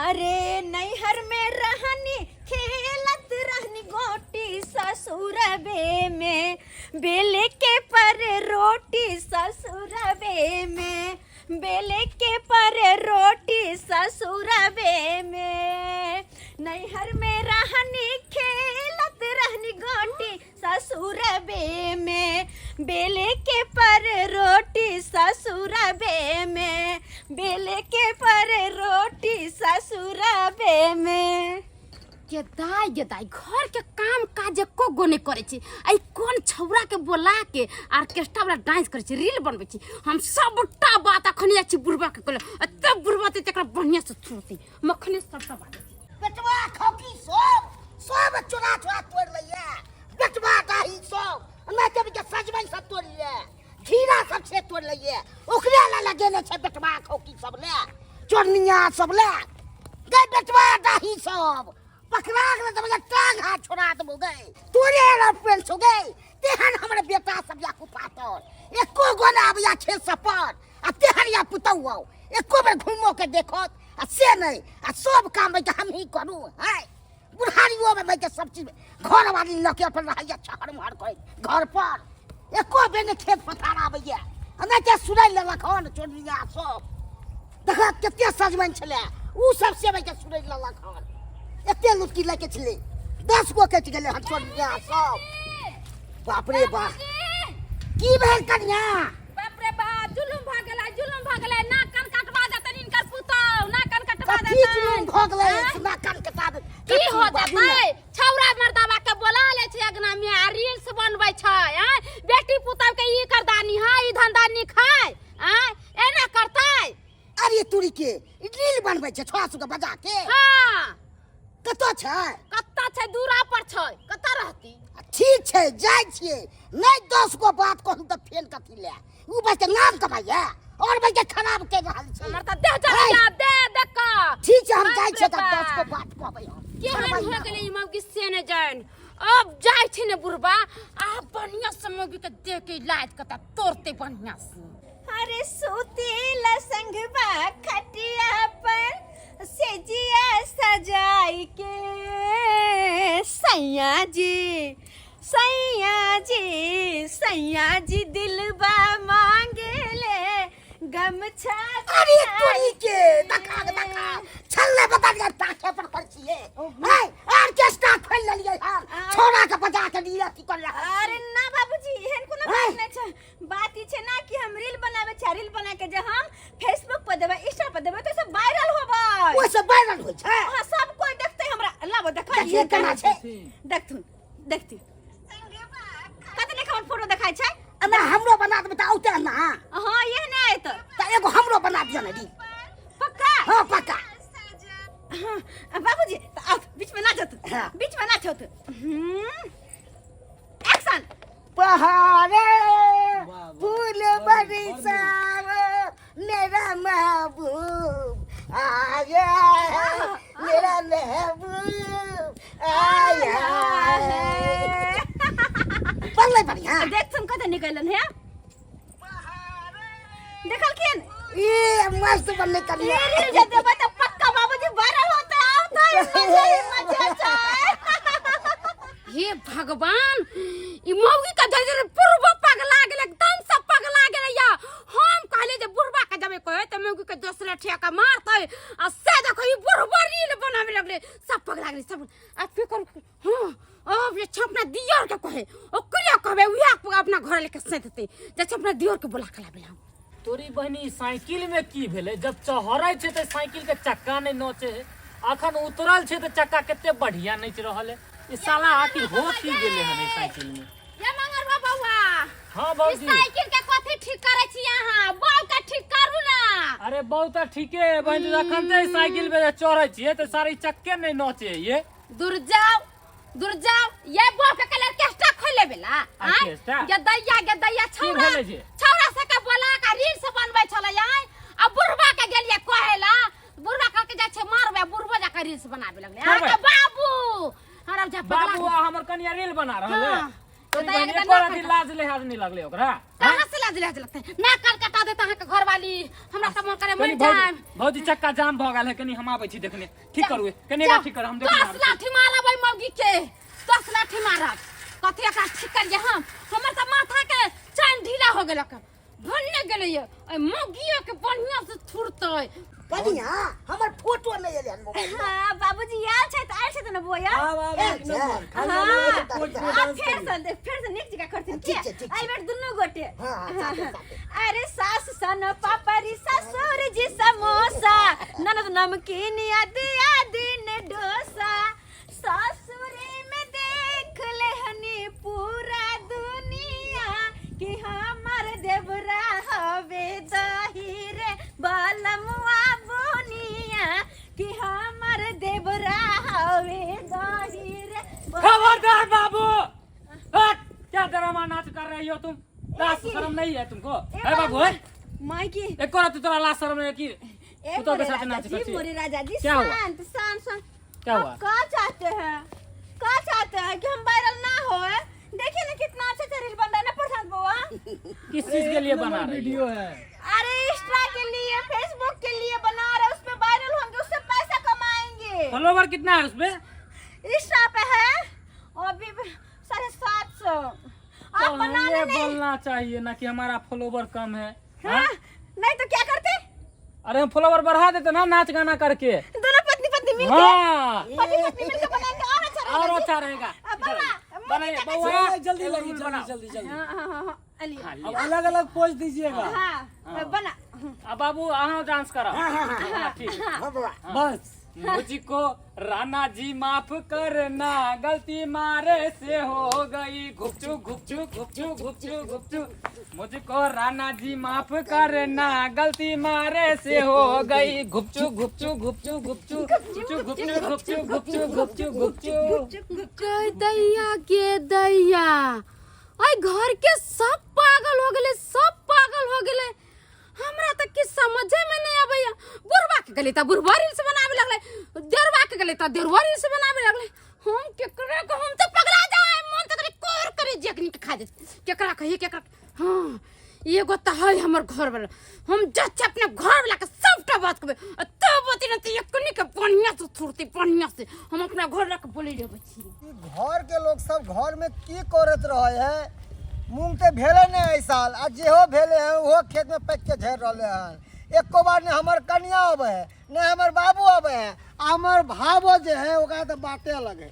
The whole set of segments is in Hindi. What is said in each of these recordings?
अरे नैहर में रहनी खेलत रहनी गोटी ससुरबे में बेले के पर रोटी ससुरबे में बेले के पर रोटी ससुरबे में नैहर में रहनी खेलत रहनी गोटी ससुरबे में बेले के पर रोटी ससुरबे में बेले के पर रोटी ससुरबे में। ये दाई घर के काम काज को गोने करे छी आई कोन छौरा के बोला के ऑर्केस्ट्रा वाला डांस करे छी रील बनबे छी हम सबटा बात अखनी छी बुढ़बा के कहले एते बुढ़बा ते तकरा बढ़िया से सुनती मखने सबटा बात बेटवा खौकी सब चुरा तोड़ लइया बेटवा दाही सब मैं जब के सजमई सब तोड़ लिए घीरा सब से तोड़ लइया ओकरे ला लगेने छे बेटवा खौकी सब ले चोरनिया सब ले गए बेटवा दाही सब पकड़ा के तब टांग हाथ छोड़ा दबो गए तोरे पेल छो गए तेहन हमरे बेटा सब या कुपातर एको गोना आबिया छे सपर आ तेहन या पुतौ एको बेर घुमो के देखत आ से नहीं आ सब काम में हम ही करू है बुढ़ारियों में मैं के सब चीज घर वाली लके पर रहैया छहर महर करे घर पर एको बेर ने खेत पथार आबैया हमें के सुनाई लेलक हन चोरनिया सब देखा केते सजमन छले उ सब से मैं के सुनाई लेलक हन एते लुटकी लेके चले 10 गो कट गेले हन चोरनिया सब बाप रे बाप की भेल कन्या बाप रे बा जुलुम भागला ना कान काटवा देतन इनकर पुतौ ना कान काटवा देतन की जुलुम भोगले ना कान कटा दे की हो जातै छौरा मर्दावा के बोला ले छै अगना में आ रील्स बनबै छै बेटी पुतौ के ई करदानी है ई धंधा नी खाय एना करतै अरे तुरी के रील बनबै छै 600 के बजा के हां कतो छै दूरा पर छै कत रहती ठीक छै जाय छियै नहीं 10 गो बात कहू त फेल कथि ले उ बस के नाम कमाइया और बस के खराब के रहल छै हमर त देह चलिया दे देख ठीक छै हम जाय छियै त 10 गो बात कहबै हम केहन हो गेलै ई मौगी से ने जान अब जाय छै ने बुढ़बा आ बढ़िया से मौगी के देख के इलाज कता तोरते बढ़िया से अरे सुतीला संगवा खटिया पर सेजिया सजाई के सैया जी दिलबा मांगेले गमछा। अरे तुरी के देखा छल्ले बता दिया टाके पर पड़छिए है ऑर्केस्ट्रा खोल लेलिए हम छोरा के बजा के दिया की कर रहा अरे ना बाबूजी एहन कोनो बात नै छै बात ई छै ना कि हम रील बनावे छै रील बना के जे हम फेसबुक पर देबै इंस्टा पर देबै तो सब वायरल होबै ओ सब वायरल होय छै हां सब कोई देखतै हमरा लाबो देखा ये केना छै देखती कत ने हमर फोटो देखाय छै हमरा हमरो बना देबै त औते ना हां ये नै आइत त एगो हमरो बना दियो ना दी पक्का हां पक्का बाबूजी बीच में ना जत बीच में ना छत एक्शन पहाड़े फूल बरसाव मेरा महबूब आया मेरा महबूब आया बल्ले बढ़िया देख तुम कत निकलन है देखल केन ये मस्त बल्ले करिया रील जे देबै त पक्का बाबूजी वायरल होता मजा हे भगवान ई मौगी का जजर पूर्व पगला गेल एकदम सब पगला गेल या हम कहले जे बुढ़बा के जबे कहे त मौगी के दूसरा ठेका मारतै आ से देखो ई बुढ़बा रील बनावे लगले सब पगला गेल सब आ फिकर हां अब ये छपना दियर के कहे ओकरे कहबे उया अपना घर लेके सेतते जे छपना दियर के बोला कला बेला तोरी बहनी साइकिल में की भेले जब चहरै छै त साइकिल के चक्का नै नोचे अखन उतरल छै त चक्का केते बढ़िया नच रहल है ई साला आखिर हो की गेले हने साइकिल में ये मंगर बाबा हां बाबूजी साइकिल के कथि ठीक करे छी यहां बाल का ठीक करू ना अरे बहुत ठीके है बहनी अखन ते साइकिल पे चढ़ै छिए त सारी चक्के नै नोचे ये दूर जाओ ये बाल के कलर केस्टा खोले बेला गदैया छौरा से के बोला का रील से बनबै छले आ बुढ़बा के गेलिए कहेला बुढ़बा कह के जा छै मारबे बुढ़बा जा के रील से बनाबे लगले अरे बाबू हमरा जा बाबू हमर कनिया रील बना रहल है तो लाज लिहाज नहीं लगले ओकरा कहां से लाज लाज लगता है ना काट कटा देता है के घर वाली हमरा त मन करे मर जाए भौजी चक्का जाम भ गेल है कनी हम आबै छी देखने ठीक करू कनी का ठीक कर हम देख 10 लाठी मारब मौगी के 10 लाठी मारब कथि का ठीक कर हम हमर त माथा के चैन ढीला हो गेल भन्ने गेलै ए मौगियो के बढ़िया से थुरतै कनिया हमर फोटो ले ले मोबाइल हां बाबूजी याद छै त आइ छै त न बुआ यार फिर से नेक्स्ट जगह करथिन के आई बेट दुनु गोटे अरे सास सन पापरी ससुर जी समोसा ननद नमकीन दिया दिन डोसा ससुरे में देख ले हनी पूरा दुनिया कि हमर देवरा हवे दही रे बालमुआ बोनिया कि हमर देवरा हवे दही रे खबरदार बाबू हट क्या ड्रामा नाच कर रही हो तुम लाज शर्म नहीं है तुमको है बाबू है माई की एक और तोरा लाज शर्म नहीं की तू तो के साथ नाच करती मोरे राजा जी क्या हुआ? शांत शांत शांत क्या हुआ? आप क्या चाहते हैं कि हम वायरल ना होए देखिए ना कितना अच्छा रील बन रहा है ना प्रशांत बुआ किस चीज के लिए बना रही वीडियो है अरे इंस्टा के लिए फेसबुक के लिए बना रहे उसमें वायरल होंगे उससे पैसा कमाएंगे फॉलोवर कितना है उसमें इंस्टा पे है अभी 750 आप तो बना हमें लेने बोलना चाहिए ना कि हमारा फॉलोवर कम है हाँ? नहीं तो क्या करते अरे हम फॉलोवर बढ़ा देते ना नाच गाना करके दोनों पत्नी पत्नी मिलके हाँ पति पत्नी मिलकर बनाएंगे और अच्छा रहेगा और अच्छा रहेगा अब बनाइए जल्दी जल्दी जल्दी जल्दी हाँ अली अब अलग अलग पोज दीजिएगा हाँ बना अब बाबू अहाँ डांस करो हाँ, ठीक बस मुझको राणा जी माफ करना गलती मारे से हो गई घुपचू घुपचू घुपचू घुपचू घुपचू मुझको राणा जी माफ करना गलती मारे से हो गई घुपचू घुपचू घुपचू घुपचू घुपचू घुपचू घुपचू घुपचू घुपचू के दैया के दैया आई घर के सब पागल हो गेले सब पागल हो गेले हमरा तक की समझे में नहीं आबैया बुढ़वा के गले त बुढ़वा रील्स बनावे लगले देरवा के गले त देरवा रील्स बनावे लगले हम केकरा को हम तो पगला जाए मन तो कोर करे जखनी के खा दे केकरा कहिए केकरा हां एगो त है हमर घर वाला हम जच अपने घर वाला के सबटा बात करबे तब बती न त एकनी के बढ़िया से थुरती बढ़िया से हम अपना घर रख बोले लेबे छी घर के लोग सब घर में की करत रहे है मूंग ते भेले ने ऐ साल आ जेहो भेले है वो खेत में पैक के झेर रहले हैं एको बार ने हमर कन्या आवे है ने हमर बाबू आवे है हमर भावो जे है ओकरा त बाटे लगे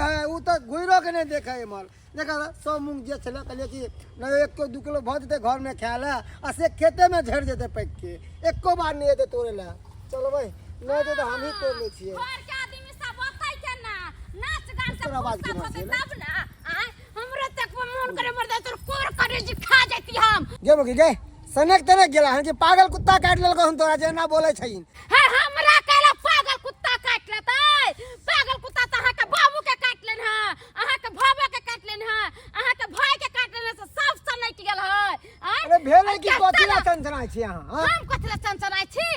है उ त घुइरो के नहीं देखे हमर देखा सब मूंग जे छले कहले कि न 1 किलो 2 किलो भ जते घर में खाए ला आ से खेते में झेर जते पैक के एको बार नहीं दे तोरे ला चलो भाई नहीं दे तो हम ही तोड़ ले छिए घर के आदमी सब होतै के ना नाच गान से तोरा बात की होतै बात तब ना आय हमरा तक मन करे मर तोर कोर करे जी खा जाती हम गे मगी गे सनक तने गेला है कि पागल कुत्ता काट लेलको हम तोरा जे ना बोले छइन है हमरा कहला पागल कुत्ता काट लेतै पागल कुत्ता त अहाँ के बाबू के काट लेन है अहाँ के भाबा के काट लेन है अहाँ के भाई के काट लेन से सब सनक गेल है अरे भेले की कथि ला टेंशन छी अहाँ हम कथि ला टेंशन आइ छी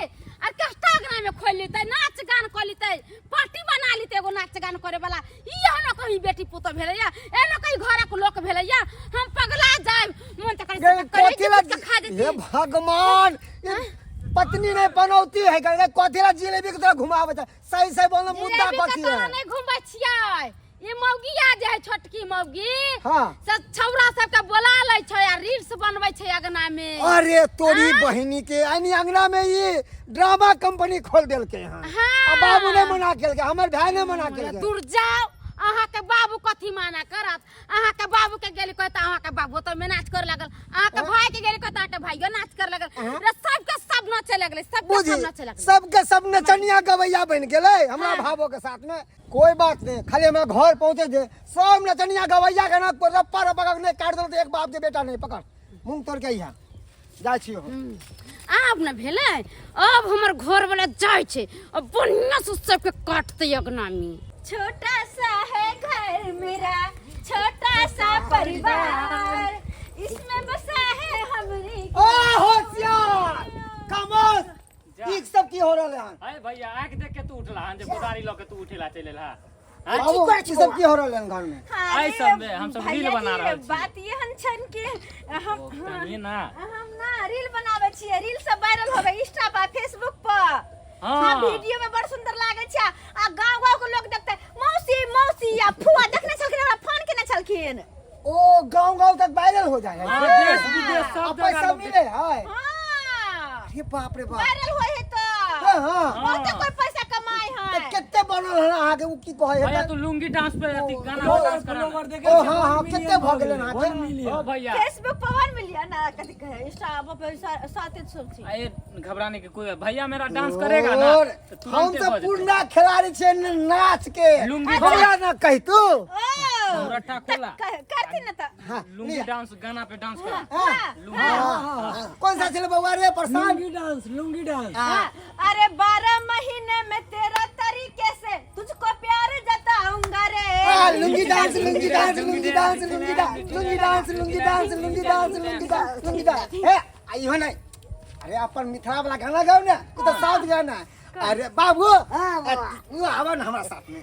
ऑर्केस्ट्रा गाना में खोल लेतै नाच गान कर लेतै पार्टी बना लेतै एगो नाच गान करे वाला ई न कहीं बेटी पुतो भेलैया ए न कहीं घर के लोक भेलैया हम पगला जाय मन त करे खा देती हे भगवान पत्नी ने बनौती है कथि ला जिलेबी के तरह घुमावे सही सही बोलना मुद्दा कथि है नहीं घुमै छियै ये मौगी आ जे है छोटकी मौगी हां सब छौरा सब के बोला लै छै आ रील्स बनबै छै अगना में अरे तोरी बहिनी के आनी अंगना में ये ड्रामा कंपनी खोल देल के हां हाँ। बाबू ने मना केल के हमर भाई ने मना केल के दूर जाओ अहाँ के बाबू कथी माना करत अहाँ के बाबू के गेली कहत अहाँ के बाबू तो में नाच कर लागल अहाँ के भाई के गेली कहत अहाँ के भाइयो नाच कर लागल रे सब के सब नाचे लगले सब के सब नाचे लगले सबके सब नचनिया गवैया बन गेले हमरा भावो के साथ में कोई बात नहीं खाली हमरा घर पहुंचे जे सब नचनिया गवैया के ना रप्पा पकड़ नहीं काट दो तो एक बाप के बेटा नहीं पकड़ मुंह तोड़ के यहाँ जाय छियो आब न भेले अब हमर घर वाला जाय छै अब बढ़िया से सब के काटते अगना में छोटा सा है घर मेरा छोटा सा परिवार इसमें बसा है हमरी ओ होशियार खामोश ठीक सब की हो रहले हन अरे भैया आंख देख के तू उठला हन जे बुदारी ल के तू उठेला चलेला बाबू ये सब की हो रहल है घर में? आई सब में हम सब रील बना रहल छी। बात ये हन छन के हम कहिए ना हम ना रील बनावे छियै, रील सब वायरल होवे इंस्टा पर फेसबुक पर। हाँ। वीडियो में बड़ सुंदर लागे छै आ गांव के लोग देखते मौसी मौसी या फुआ देखने छलखिन, हमरा फोन केने छलखिन। ओ गांव तक वायरल हो जाए हाँ, है देश विदेश सब जगह पैसा लोग मिले है। हां अरे बाप रे बाप। वायरल होय है तो हां बहुते कोई पैसा कमाए है। केते बनल है आगे उ की कहे भैया है? तू लुंगी डांस पे रहती गाना डांस करा। ओ हां केते भ गेले ना के? ओ भैया फेसबुक पर 1 मिलियन ना कथि कहे, इंस्टा पर 700 छी। आए घबराने की कोई भैया मेरा डांस करेगा ना और तो हम तुरंत तो हो जाते। पूर्णा खिलाड़ी छे नाच के। लुंगी हमरा ना कहि तू। रट्टा खोला करती ना त हां लुंगी डांस गाना पे डांस करा। हां कौन सा चले बउआ रे प्रशांत? लुंगी डांस अरे 12 महीने में तेरा तरीके से तुझको प्यार जताऊंगा रे। Lungi dance lungi dance lungi dance lungi dance lungi dance lungi dance lungi dance lungi dance lungi dance ए आई हो नहीं। अरे अपन मिथिला वाला गाना गाओ ना, तू तो साउथ गाना। अरे बाबू तू आवा ना हमरा साथ में।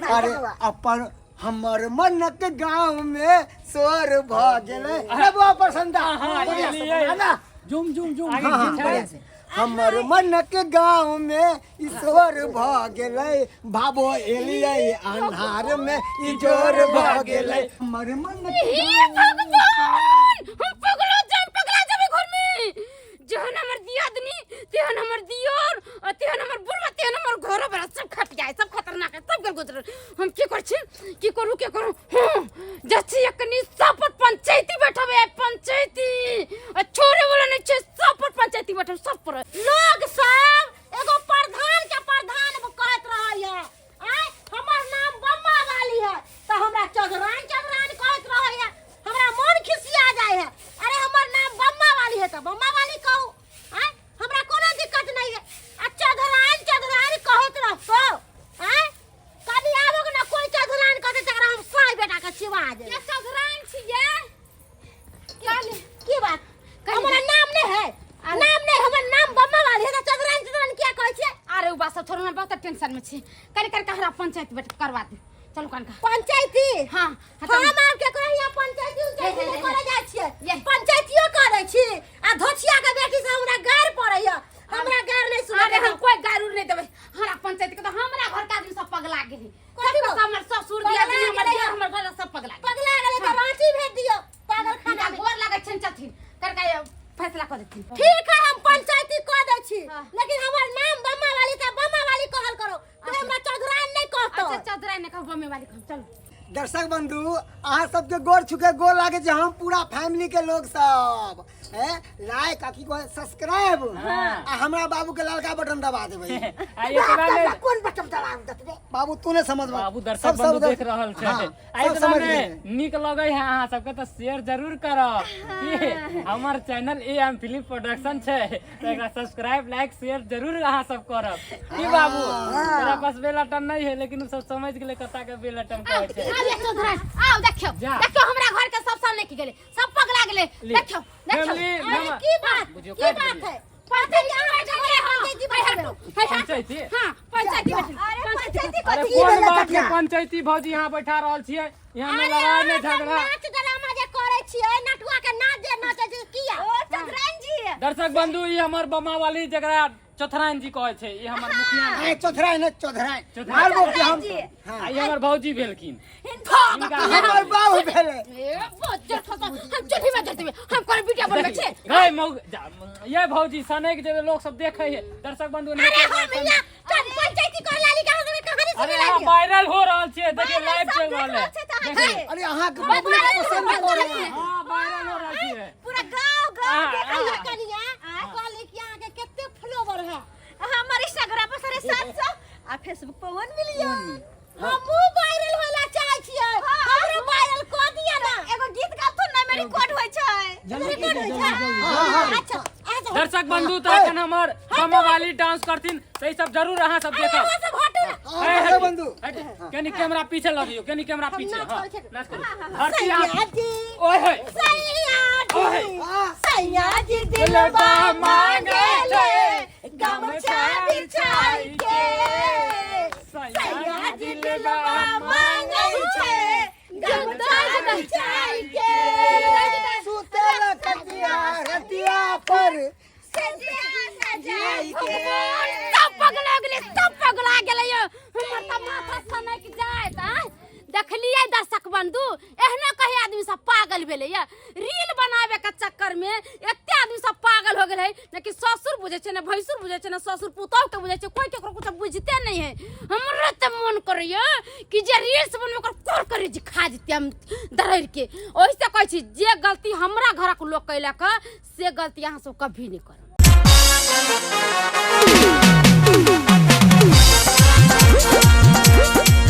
अरे अपन हमर मन के गांव में स्वर भ गेले। अरे बुआ प्रसन्ना हाँ, बढ़िया ये से लिए। गाना। जुम जुम जुम आगे हाँ, हाँ, पीछे। बढ़िया से। हमर मन के गांव में ईश्वर भ गेले, भाबो एलियै अन्हार में इजोर भ गेले। हमर मन के हे भगवान हम पगला जाबे घर में। जहन हमर दियादनी तेहन हमर दियोर और तेहन हमर बुढ़वा तेहन हमर घरो बड़ा सब खट जाए, सब खतरनाक है, सब गल गुजर। हम की कर छी, की करू जछि एकनी सब पंचायती बैठबे है, पंचायती आ छोरे वाला नहीं छे, सब पंचायती बैठब सब पर लोग सब एगो प्रधान के प्रधान कहत रहै है। आय हमर नाम बम्मा वाली है तो हमरा चौधरान कहत रहै है, हमरा मन खिसिया जाए है। अरे हमर नाम बम्मा वाली है तो बम्मा वाली कहू, आय हमरा कोनो दिक्कत नहीं है। आ चौधरान कहत रहतो, आय कभी आबो ना कोई चौधरान कहते तकरा हम साई बेटा के चिवा दे। ये चौधरान छिए की बात हमरा नाम नहीं है, नाम नहीं, हमर नाम बम्मा वाली है तो चौधरान क्या कहै छै? अरे उ बात सब छोड़ना, बहुत टेंशन में छी। कर हमरा पंचायत बैठ करवा दे। चलू कनका पंचायती। हां हम आब के कहि या पंचायती उचायती करे जाय छियै, पंचायतियो करे छी आ धोछिया के बेटी से हमरा गार पड़ैया, हमरा गार नहीं सुना। अरे हम कोई गार नहीं देबै, हमरा पंचायती के तो हमरा घर का आदमी सब पगला गेली। कथि बस हमर ससुर दिया दिन हमर घर सब पगला गेले तो रांची भेज दियो, पागल खाना गोर लागै छन छथिन करका फैसला कर देथिन। ठीक है हम पंचायती कह दै छी, लेकिन हमर नाम बम्मा वाली त बम्मा वाली कहल करो, तो हमरा चौधरान नहीं कहतो। अच्छा चौधरान नहीं कहो, बम्मे वाली कहो। चलो दर्शक बंधु अहाँ सबके गोर छुके गोर लागे जे हम पूरा फैमिली के लोग सब लाइक आ की कहे सब्सक्राइब आ हमरा बाबू के ललका बटन दबा देबै। आइए तोरा में कौन बटन दबा देबै बाबू तू ने समझ बाबू दर्शक बंधु देख रहल छै। आइ तोरा में नीक लगै है अहाँ सबके तो शेयर जरूर करब। की हमर चैनल एएम फिल्म प्रोडक्शन छै तो एकरा सब्सक्राइब लाइक शेयर जरूर अहाँ सब करब। की बाबू तेरा पास बेल बटन नहीं है लेकिन उ सब समझ गेले कता के बेल बटन कहै छै। चौधरान आओ देखियो हमरा घर के सब सामने की गेले, सब पगला गेले। देखियो की बात है पंचायती। हां पंचायती अरे कोन बात के पंचायती भौजी यहाँ बैठा रहल छियै, यहाँ में लड़ाई नहीं झगड़ा नाच ड्रामा जे करे छियै, नटुआ के नाच जे नाचे छै किया? ओ चौधरान जी दर्शक बंधु ई हमर बम्मा वाली जकरा चौधरान जी कहै छै, ई हमर मुखिया ए चौधरान चौधरान। मारबो कि हम आ ई हमर भौजी भेलखिन। हमर बाबू भेले। ए बच्चा ठसा हम चुठी में धरती में हम कोन वीडियो बनबै छै। गए मौग ये भौजी सनक जे लोग सब देखे है दर्शक बंधु ने। अरे हम या चल पंचायती कर लाली का हमें कहानी सुन अरे लागी। वायरल हो रहल छै, देखिए लाइव चल रहल है। देखिए अरे अहाँ के पब्लिक पसंद करे है। हां वायरल हो रहल छै पूरा गांव देखियो कनिया कहली कि अहाँ के केते फॉलोवर है। हमर इंस्टाग्राम पर 750 आ फेसबुक पर 1 मिलियन। हमहु वायरल होला चाहै छियै, हमरो वायरल क दिया ना। एगो गीत गाथुन ना में रिकॉर्ड होय छै। रिकॉर्ड होय छै। अच्छा अच्छा दर्शक बंधु त एखन हमर बम्मा वाली डांस करथिन त ई सब जरूर अहाँ सब देखब। अरे सब हटू ना। दर्शक बंधु कनी कैमरा पीछे लगियो, कनी कैमरा पीछे। हां नाच करो हरती सैयाजी ओए होय सैयाजी सैयाजी दिलबा मांगे ले गमछा बिछाई के सैयाजी ले दिलवा मांगै छै सुतेला कटिया रतिया पर सब पगला गेलै यो हमर त माथा सनक जायत देखलिए दर्शक बंधु एहने कहे आदमी सब पागल भेले या रील बनावे के चक्कर में एते आदमी सब पागल हो गेले न कि ससुर बुझे छै न भैसुर बुझे छै न ससुर पुतौह के बुझे छै कोई केकरो कुछ बुझते नहीं है हमरे त मन करैया कि जे रील्स बनवे कर कोर करे जे खा जते हम दरड़ के ओइसे कहै छी जे गलती हमरा घरक लोग कैला क से गलती अहाँ सब कभी नहीं करब।